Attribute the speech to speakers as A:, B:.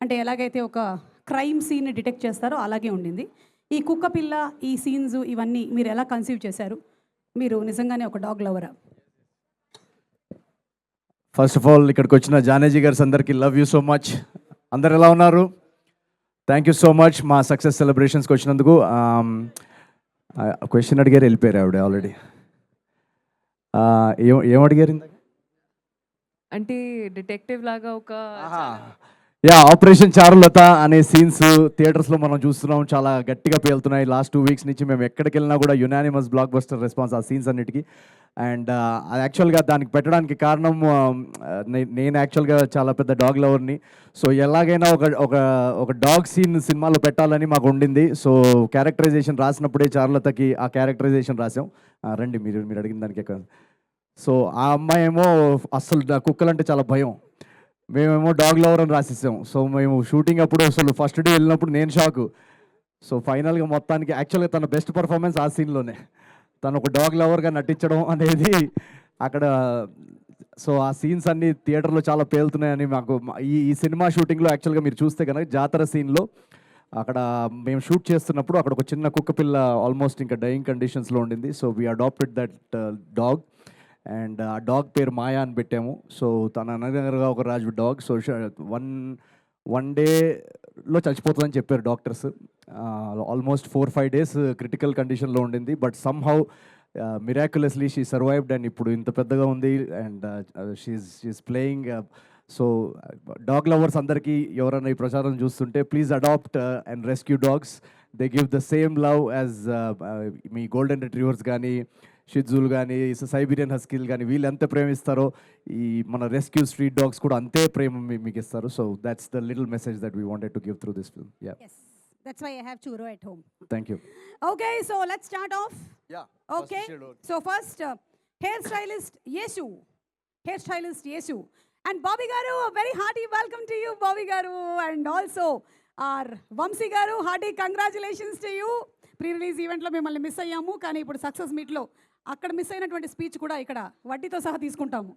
A: అంటే ఎలాగైతే ఒక క్రైమ్ సీన్ని డిటెక్ట్ చేస్తారో అలాగే ఉండింది. ఈ కుక్క పిల్ల, ఈ సీన్స్ ఇవన్నీ మీరు ఎలా కన్సీవ్ చేశారు? మీరు నిజంగానే ఒక డాగ్ లవరా?
B: ఫస్ట్ ఆఫ్ ఆల్ ఇక్కడికి వచ్చిన జానేజీ గారు అందరికీ లవ్ యూ సో మచ్. అందరు ఎలా ఉన్నారు? థ్యాంక్ యూ సో మచ్ మా సక్సెస్ సెలబ్రేషన్స్కి వచ్చినందుకు. క్వశ్చన్ అడిగారు, వెళ్ళిపోయారు ఆవిడ ఆల్రెడీ. ఏం అడిగారు ఇందాక?
C: అంటే డిటెక్టివ్ లాగా ఒక
B: ఆపరేషన్ చారులత అనే సీన్స్ థియేటర్స్లో మనం చూస్తున్నాం, చాలా గట్టిగా పేలుతున్నాయి. లాస్ట్ 2 వీక్స్ నుంచి మేము ఎక్కడికి వెళ్ళినా కూడా యునానిమస్ బ్లాక్ బస్టర్ రెస్పాన్స్ ఆ సీన్స్ అన్నిటికీ. అండ్ యాక్చువల్గా దానికి పెట్టడానికి కారణం నేను యాక్చువల్గా చాలా పెద్ద డాగ్ లవర్ని. సో ఎలాగైనా ఒక డాగ్ సీన్ సినిమాలో పెట్టాలని మాకు ఉండింది. సో క్యారెక్టరైజేషన్ రాసినప్పుడే చారులతకి ఆ క్యారెక్టరైజేషన్ రాసాం. రండి, మీరు అడిగిన దానికి ఎక్కువ. సో ఆ అమ్మాయి ఏమో అస్సలు కుక్కలంటే చాలా భయం, మేమేమో డాగ్ లవర్ అని రాసిస్తాం. సో మేము షూటింగ్ అప్పుడు అసలు ఫస్ట్ డే వెళ్ళినప్పుడు నేను షాకు. సో ఫైనల్గా మొత్తానికి యాక్చువల్గా తన బెస్ట్ పర్ఫార్మెన్స్ ఆ సీన్లోనే, తను ఒక డాగ్ లవర్గా నటించడం అనేది అక్కడ. సో ఆ సీన్స్ అన్నీ థియేటర్లో చాలా పేలుతున్నాయని మాకు ఈ సినిమా షూటింగ్లో యాక్చువల్గా మీరు చూస్తే కనుక జాతర సీన్లో అక్కడ మేము షూట్ చేస్తున్నప్పుడు అక్కడ ఒక చిన్న కుక్క పిల్ల ఆల్మోస్ట్ ఇంకా డైయింగ్ కండిషన్స్లో ఉండింది. So we adopted that dog and ఆ డాగ్ పేరు మాయా అని పెట్టాము. సో తన అనగనగా ఒక రాజు డాగ్. సో వన్ డేలో చచ్చిపోతుందని చెప్పారు డాక్టర్స్. ఆల్మోస్ట్ 4-5 డేస్ క్రిటికల్ కండిషన్లో ఉండింది. But somehow miraculously she survived and ఇప్పుడు ఇంత పెద్దగా ఉంది. And she is playing. So dog lovers అందరికీ ఎవరైనా ఈ ప్రచారం చూస్తుంటే please adopt and rescue dogs. They give the same love as మీ గోల్డెన్ రిట్రీవర్స్ కానీ, షిట్జూలు కానీ, సైబీరియన్ హస్కీలు కానీ, వీళ్ళు ఎంత ప్రేమిస్తారో ఈ మన రెస్క్యూ స్ట్రీట్ డాగ్స్ కూడా అంతే ప్రేమ మీకు ఇస్తారు. So that's the little message that we wanted to give through this film. Yeah,
A: Yes. That's why I have churro at home.
B: Thank you.
A: Okay, so let's start off.
B: Yeah,
A: Okay. So first, hairstylist Yesu. Hairstylist Yesu. And Bobby Garu, a very hearty welcome to you, Bobby Garu. And also our Vamsi Garu, hearty congratulations to you. Pre-release event లో మిమ్మల్ని miss అయ్యాము, కానీ ఇప్పుడు success మీట్లో అక్కడ miss అయినటువంటి speech కూడా ఇక్కడ వడ్డీతో సహా తీసుకుంటాము.